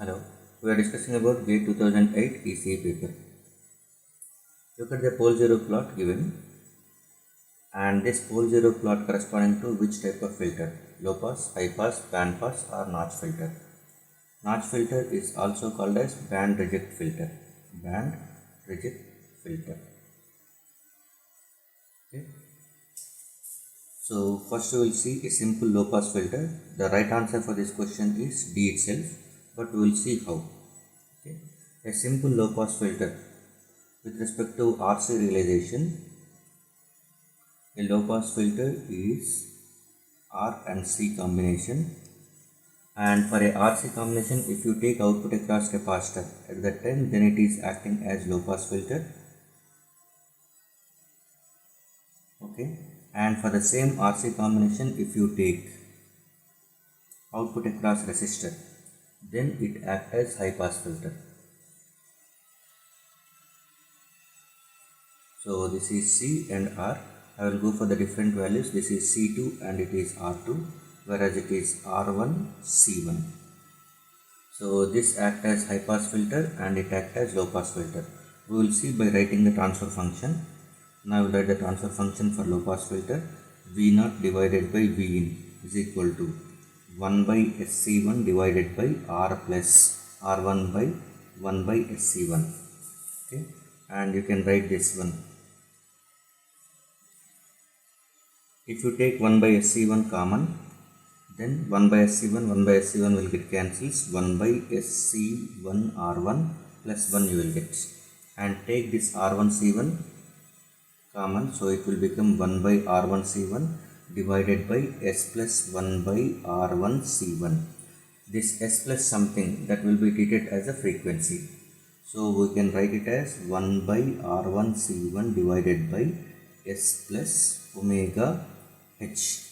Hello, we are discussing about GATE 2008 ECE paper. Look at the pole zero plot given, and this pole zero plot corresponding to which type of filter? Low pass, high pass, band pass or notch filter. Notch filter is also called as band reject filter. Band reject filter. Okay. So first we will see a simple low pass filter. The right answer for this question is D itself, but we will see how. Okay. A simple low pass filter with respect to RC realization, a low pass filter is R and C combination, and for a RC combination, if you take output across capacitor at that time, then it is acting as low pass filter. Okay, and for the same RC combination, if you take output across resistor, then it acts as high pass filter. So this is C and R. I will go for the different values. This is C2 and it is R2, whereas it is R1, C1. So this acts as high pass filter and it acts as low pass filter. We will see by writing the transfer function. Now I will write the transfer function for low pass filter. V0 divided by Vin is equal to 1 by SC1 divided by R plus R1 by 1 by SC1. Okay, and you can write this one. If you take 1 by SC1 common, then 1 by SC1 will get cancels. 1 by SC1 R1 plus 1 you will get. And take this R1 C1 common, so it will become 1 by R1 C1 divided by S plus 1 by R1 C1. This S plus something that will be treated as a frequency. So we can write it as 1 by R1 C1 divided by S plus omega H.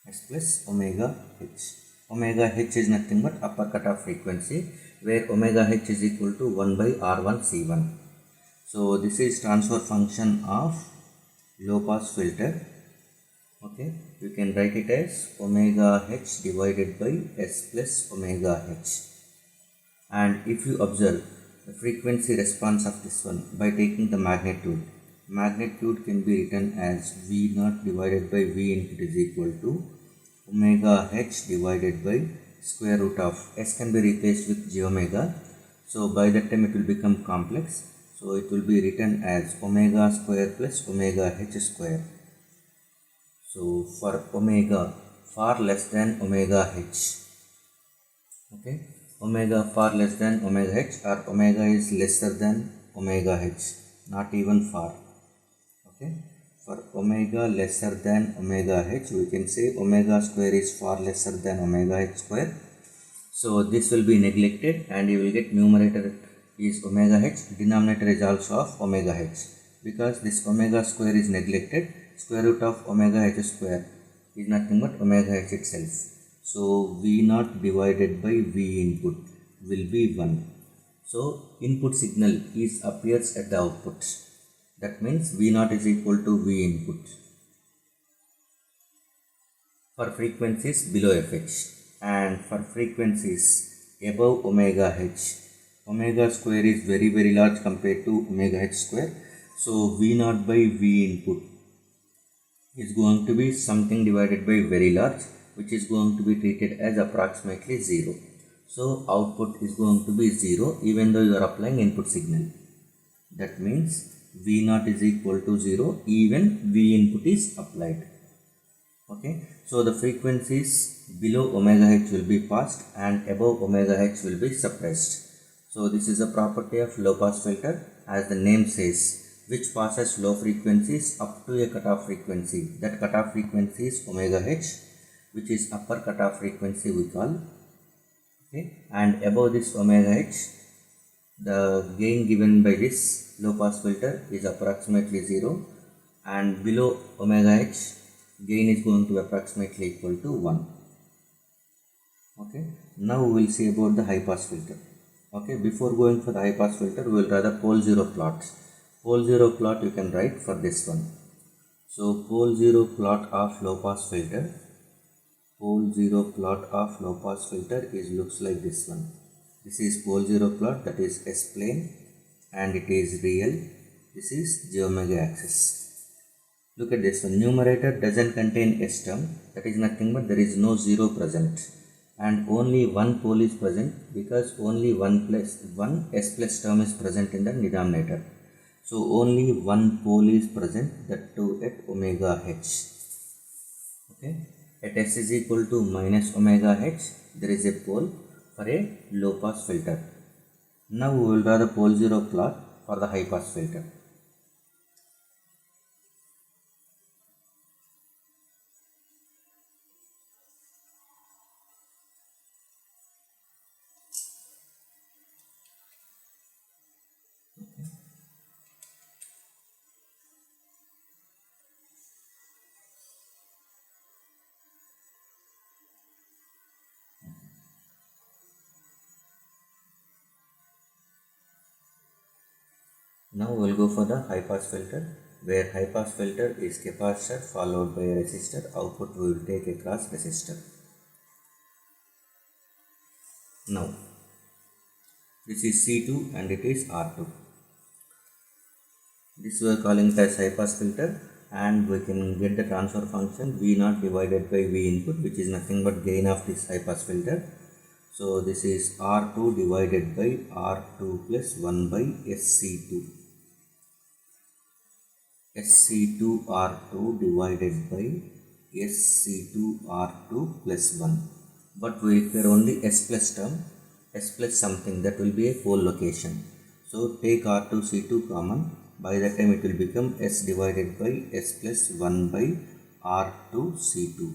S plus omega H. Omega H is nothing but upper cutoff frequency, where omega H is equal to 1 by R1 C1. So this is transfer function of low pass filter. Okay, you can write it as omega H divided by S plus omega H. And if you observe the frequency response of this one by taking the magnitude can be written as V0 divided by V input is equal to omega H divided by square root of S can be replaced with j omega. So by that time it will become complex. So it will be written as omega square plus omega H square. So for omega far less than omega H. Okay, omega far less than omega H, or omega is lesser than omega H, not even far. Okay, for omega lesser than omega H, we can say omega square is far lesser than omega H square. So this will be neglected and you will get numerator is omega H, denominator is also of omega H. Because this omega square is neglected, square root of omega H square is nothing but omega H itself. So V0 divided by V input will be 1. So input signal appears at the output. That means V0 is equal to V input for frequencies below fH, and for frequencies above omega H, omega square is very large compared to omega H square. So V0 by V input is going to be something divided by very large, which is going to be treated as approximately 0. So output is going to be 0 even though you are applying input signal. That means V0 is equal to 0 even V input is applied. Okay, so the frequencies below omega H will be passed and above omega H will be suppressed. So this is a property of low pass filter, as the name says, which passes low frequencies up to a cutoff frequency. That cutoff frequency is omega H, which is upper cutoff frequency we call. Okay, and above this omega H, the gain given by this low pass filter is approximately 0, and below omega H, gain is going to be approximately equal to 1. Okay, now we will see about the high pass filter. Okay, before going for the high pass filter, we will draw the pole zero plot. Pole zero plot you can write for this one. So pole zero plot of low pass filter, looks like this one. This is pole 0 plot, that is S plane, and it is real. This is j omega axis. Look at this one. Numerator doesn't contain S term, that is nothing but there is no 0 present, and only one pole is present because only one S plus term is present in the denominator. So only one pole is present, that too at omega h. Okay, at S is equal to minus omega h, there is a pole for a low pass filter. Now we will draw the pole 0 plot for the high pass filter. Now we will go for the high pass filter, where high pass filter is capacitor followed by a resistor. Output we will take a cross resistor. Now this is C2 and it is R2. This we are calling it as high pass filter, and we can get the transfer function V0 divided by V input, which is nothing but gain of this high pass filter. So this is R2 divided by R2 plus 1 by SC2. SC2R2 divided by SC2R2 plus 1. But we require only S plus term, S plus something, that will be a pole location. So take R2C2 common. By that time it will become S divided by S plus 1 by R2C2.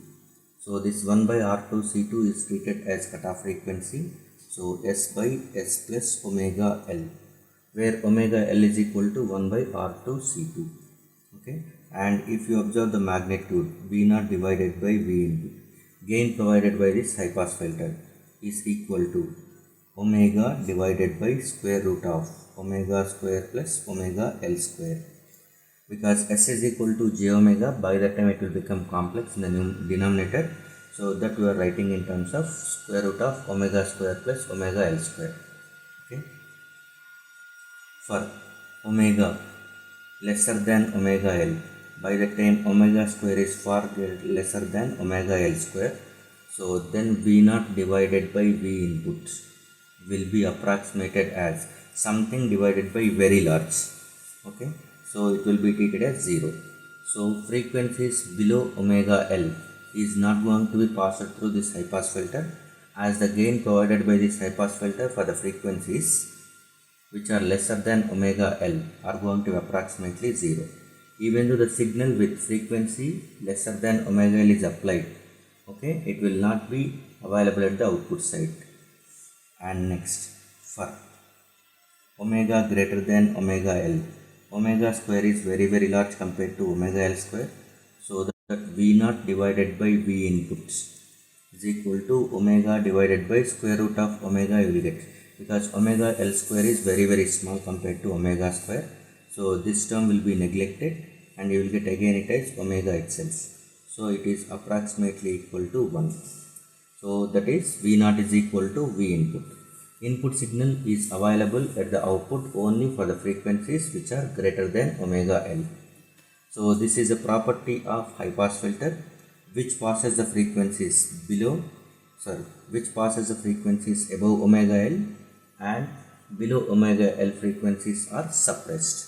So this 1 by R2C2 is treated as cutoff frequency. So S by S plus omega L, where omega L is equal to 1 by R2C2. Okay, and if you observe the magnitude V0 divided by V input, gain provided by this high pass filter is equal to omega divided by square root of omega square plus omega L square. Because S is equal to j omega, by that time it will become complex in the denominator. So that we are writing in terms of square root of omega square plus omega L square. Okay. For omega lesser than omega L, by the time omega square is far lesser than omega L square, so then V0 divided by V input will be approximated as something divided by very large. Okay, so it will be treated as 0. So frequencies below omega L is not going to be passed through this high pass filter, as the gain provided by this high pass filter for the frequencies which are lesser than omega L are going to be approximately 0. Even though the signal with frequency lesser than omega L is applied, okay, it will not be available at the output side. And next, for omega greater than omega L, omega square is very large compared to omega L square. So that V0 divided by V inputs is equal to omega divided by square root of omega you will get, because omega L square is very small compared to omega square. So this term will be neglected and you will get again it as omega itself. So it is approximately equal to 1. So that is V0 is equal to V input. Input signal is available at the output only for the frequencies which are greater than omega L. So this is a property of high pass filter which passes the frequencies above omega L, and below omega L frequencies are suppressed.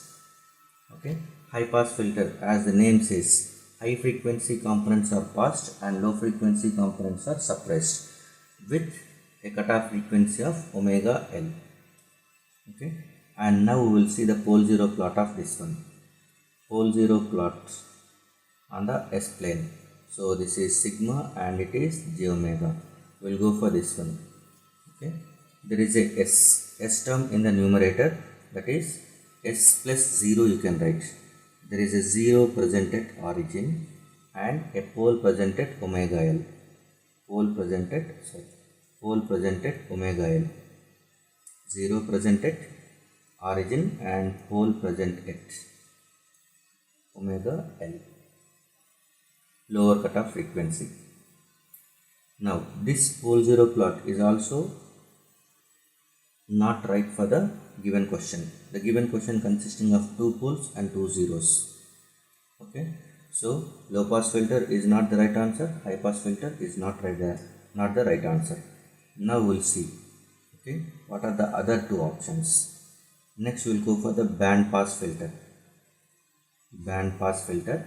Okay, high pass filter, as the name says, high frequency components are passed and low frequency components are suppressed with a cutoff frequency of omega L. Okay, and now we will see the pole 0 plot of this one. Pole 0 plot on the S plane. So this is sigma and it is j omega. We will go for this one. Okay, there is a S term in the numerator, that is S plus 0 you can write. There is a 0 present at origin and a pole present at omega L. Pole present at omega L. 0 present at origin and pole present at omega L. Lower cutoff frequency. Now this pole 0 plot is also not right for the given question. The given question consisting of 2 poles and 2 zeros. Okay, so low pass filter is not the right answer, high pass filter is not the right answer. Now we'll see, okay, what are the other two options. Next we'll go for the band pass filter. Band pass filter.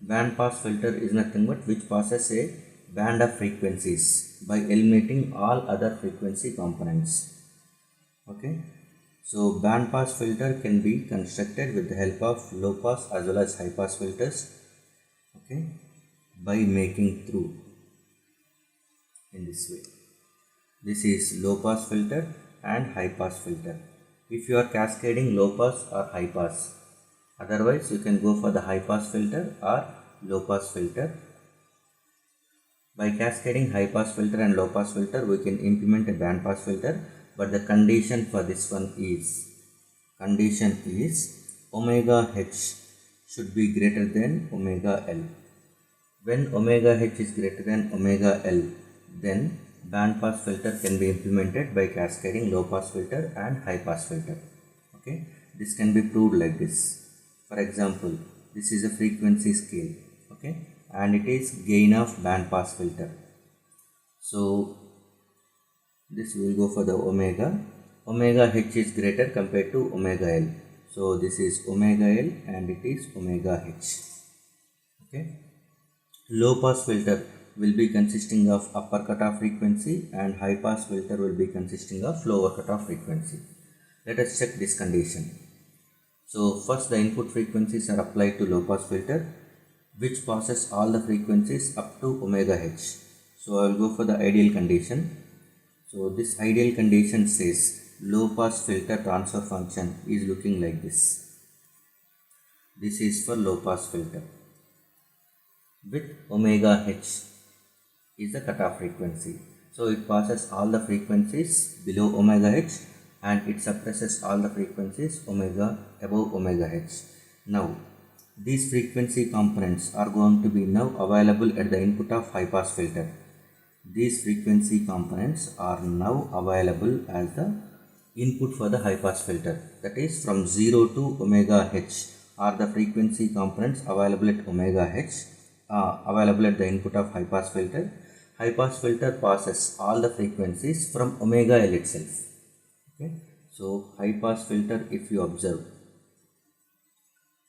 Band pass filter is nothing but which passes a band of frequencies by eliminating all other frequency components. Okay, so band pass filter can be constructed with the help of low pass as well as high pass filters, okay, by making through in this way. This is low pass filter and high pass filter. If you are cascading low pass or high pass, otherwise you can go for the high pass filter or low pass filter. By cascading high pass filter and low pass filter, we can implement a band pass filter, but the condition for this one is omega h should be greater than omega L. When omega h is greater than omega L, then band pass filter can be implemented by cascading low pass filter and high pass filter. Okay, this can be proved like this. For example, this is a frequency scale, okay, and it is gain of band pass filter. So this will go for the omega h is greater compared to omega L. So this is omega L and it is omega h. Okay, low pass filter will be consisting of upper cutoff frequency and high pass filter will be consisting of lower cutoff frequency. Let us check this condition. So first the input frequencies are applied to low pass filter, which passes all the frequencies up to omega h. So I will go for the ideal condition. So this ideal condition says low pass filter transfer function is looking like this. This is for low pass filter with omega h is the cutoff frequency. So it passes all the frequencies below omega h and it suppresses all the frequencies above omega h. Now these frequency components are going to be now available at the input of high pass filter. These frequency components are now available as the input for the high pass filter. That is, from 0 to omega h are the frequency components available at omega h, available at the input of high pass filter. High pass filter passes all the frequencies from omega L itself. Okay, so high pass filter, if you observe,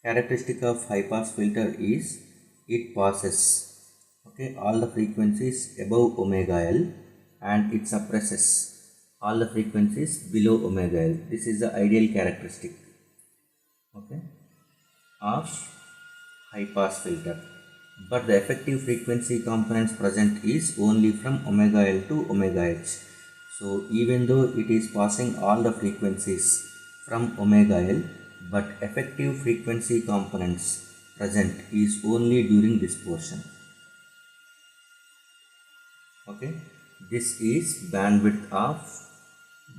characteristic of high pass filter is it passes, okay, all the frequencies above omega L and it suppresses all the frequencies below omega L. This is the ideal characteristic, okay, of high pass filter. But the effective frequency components present is only from omega L to omega h. So even though it is passing all the frequencies from omega L, but effective frequency components present is only during this portion. Okay, this is bandwidth of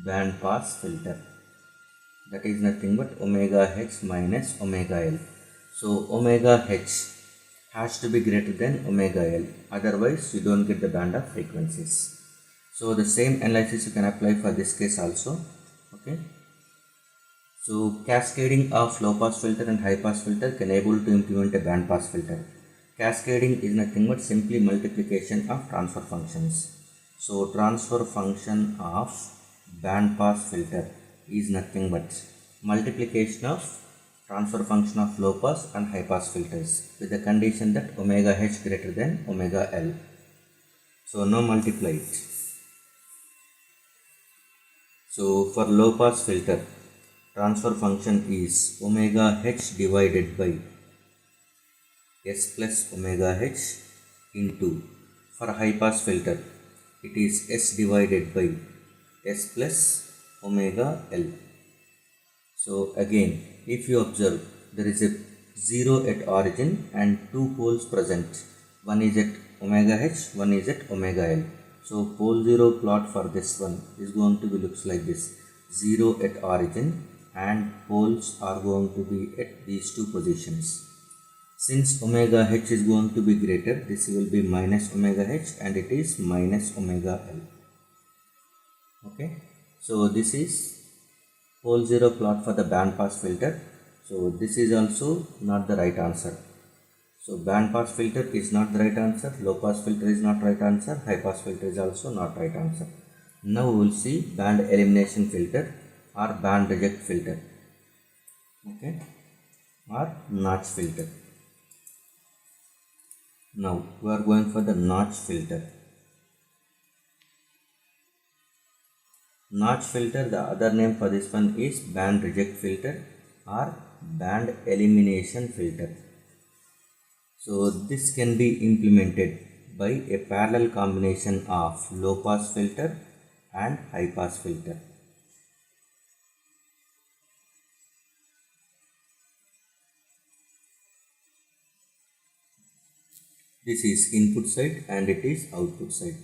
band pass filter. That is nothing but omega h minus omega L. So omega h has to be greater than omega L, otherwise you don't get the band of frequencies. So the same analysis you can apply for this case also. Okay, so cascading of low pass filter and high pass filter can able to implement a band pass filter. Cascading is nothing but simply multiplication of transfer functions. So transfer function of band pass filter is nothing but multiplication of transfer function of low pass and high pass filters with the condition that omega h greater than omega L. So now multiply it. So for low pass filter, transfer function is omega h divided by s plus omega h into, for high pass filter it is s divided by s plus omega L. So again, if you observe, there is a 0 at origin and 2 poles present. One is at omega h, one is at omega L. So pole 0 plot for this one is going to be looks like this. 0 at origin and poles are going to be at these two positions. Since omega h is going to be greater, this will be minus omega h and it is minus omega L. Okay, So this is pole 0 plot for the band pass filter. So this is also not the right answer. So band pass filter is not the right answer, low pass filter is not right answer, high pass filter is also not right answer. Now we will see band elimination filter or band reject filter, okay, or notch filter. Now we are going for the notch filter. Notch filter, the other name for this one is band reject filter or band elimination filter. So this can be implemented by a parallel combination of low pass filter and high pass filter. This is input side and it is output side.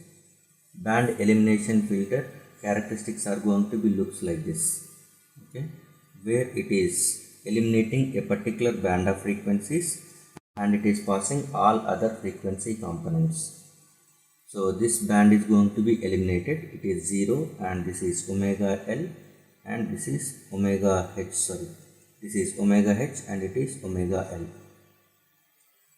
Band elimination filter characteristics are going to be looks like this, okay, where it is eliminating a particular band of frequencies and it is passing all other frequency components. So this band is going to be eliminated. It is 0 and this is omega L and this is omega H, sorry, this is omega H and it is omega L,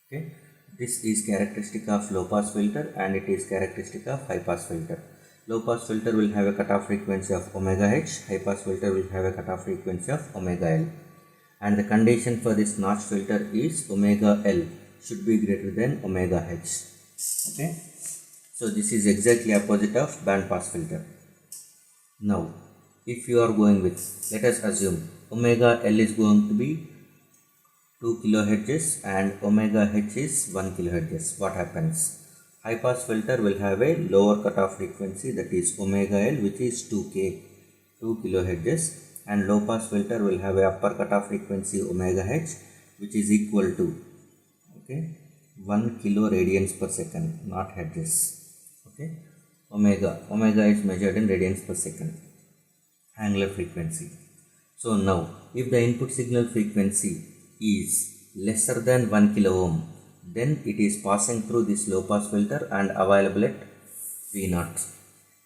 okay. This is characteristic of low pass filter and it is characteristic of high pass filter. Low pass filter will have a cutoff frequency of omega H, high pass filter will have a cutoff frequency of omega L. And the condition for this notch filter is omega L should be greater than omega H, okay. So this is exactly opposite of band pass filter. Now if you are going with, let us assume omega L is going to be 2 kilohertz and omega H is 1 kilohertz. What happens? High pass filter will have a lower cutoff frequency, that is omega L, which is 2 kilohertz, and low pass filter will have a upper cutoff frequency omega H, which is equal to, okay, 1 kilo radians per second, not hertz, okay. Omega is measured in radians per second, angular frequency. So now if the input signal frequency is lesser than 1 kilo ohm, then it is passing through this low pass filter and available at V0.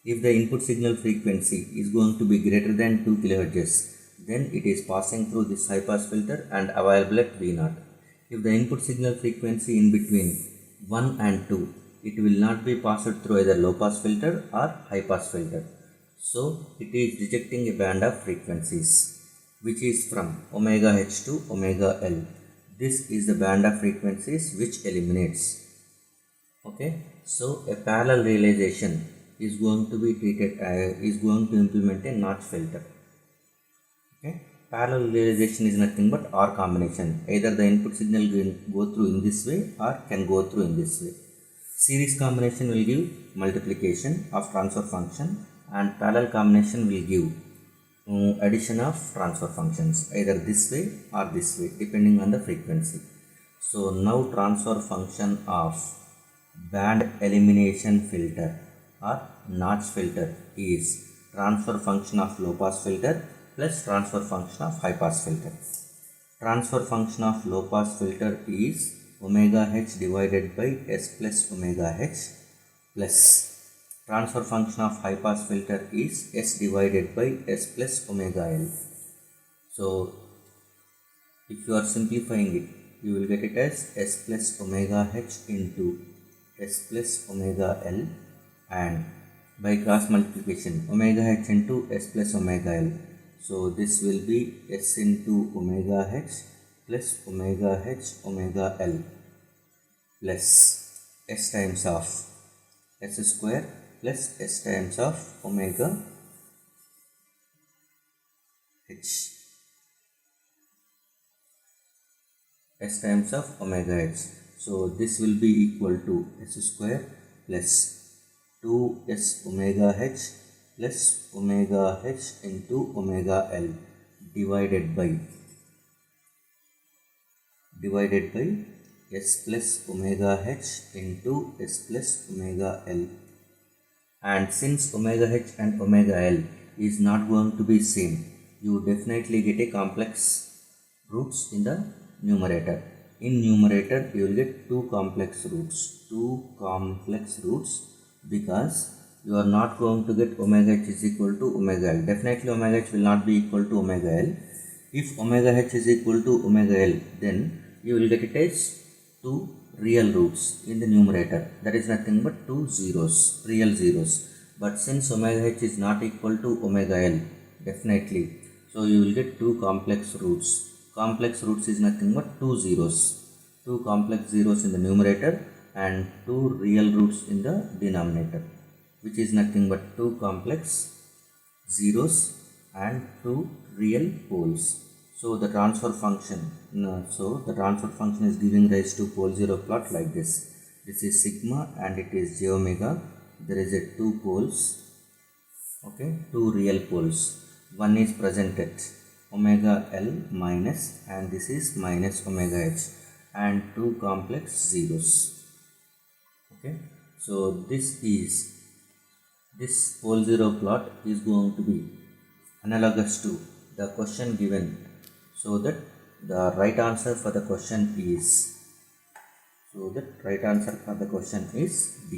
If the input signal frequency is going to be greater than 2 kilohertz, then it is passing through this high pass filter and available at V0. If the input signal frequency in between 1 and 2, it will not be passed through either low pass filter or high pass filter. So it is rejecting a band of frequencies which is from omega H to omega L. This is the band of frequencies which eliminates, okay. So a parallel realization is going to be treated, is going to implement a notch filter, okay. Parallel realization is nothing but OR combination. Either the input signal will go through in this way or can go through in this way. Series combination will give multiplication of transfer function and parallel combination will give addition of transfer functions, either this way or this way, depending on the frequency. So now transfer function of band elimination filter or notch filter is transfer function of low pass filter plus transfer function of high pass filter. Transfer function of low pass filter is omega H divided by S plus omega H, plus transfer function of high pass filter is S divided by S plus omega L. So if you are simplifying it, you will get it as S plus omega H into S plus omega L, and by cross multiplication omega H into S plus omega L. So this will be S into omega H plus omega H omega L plus S times of S square plus S times of omega H, S times of omega H. So this will be equal to S square plus 2S omega H plus omega H into omega L divided by S plus omega H into S plus omega L. And since omega H and omega L is not going to be same, you definitely get a complex roots in the numerator. In numerator you will get two complex roots because you are not going to get omega h is equal to omega L. Definitely omega h will not be equal to omega L. If omega h is equal to omega L, then you will get it as 2 real roots in the numerator. That is nothing but 2 zeros, real zeros. But since omega h is not equal to omega L, definitely, so you will get 2 complex roots. Complex roots is nothing but 2 zeros. 2 complex zeros in the numerator and 2 real roots in the denominator, which is nothing but 2 complex zeros and 2 real poles. So the transfer function, is giving rise to pole 0 plot like this. This is sigma and it is j omega. There is a 2 poles, okay, 2 real poles. One is presented omega L minus, and this is minus omega h, and 2 complex zeros. Okay, so this pole 0 plot is going to be analogous to the question given, so that the right answer for the question is D.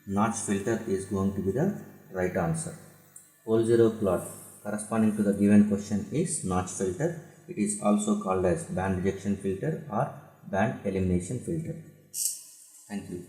Notch filter is going to be the right answer. Pole 0 plot corresponding to the given question is notch filter. It is also called as band rejection filter or band elimination filter. Thank you.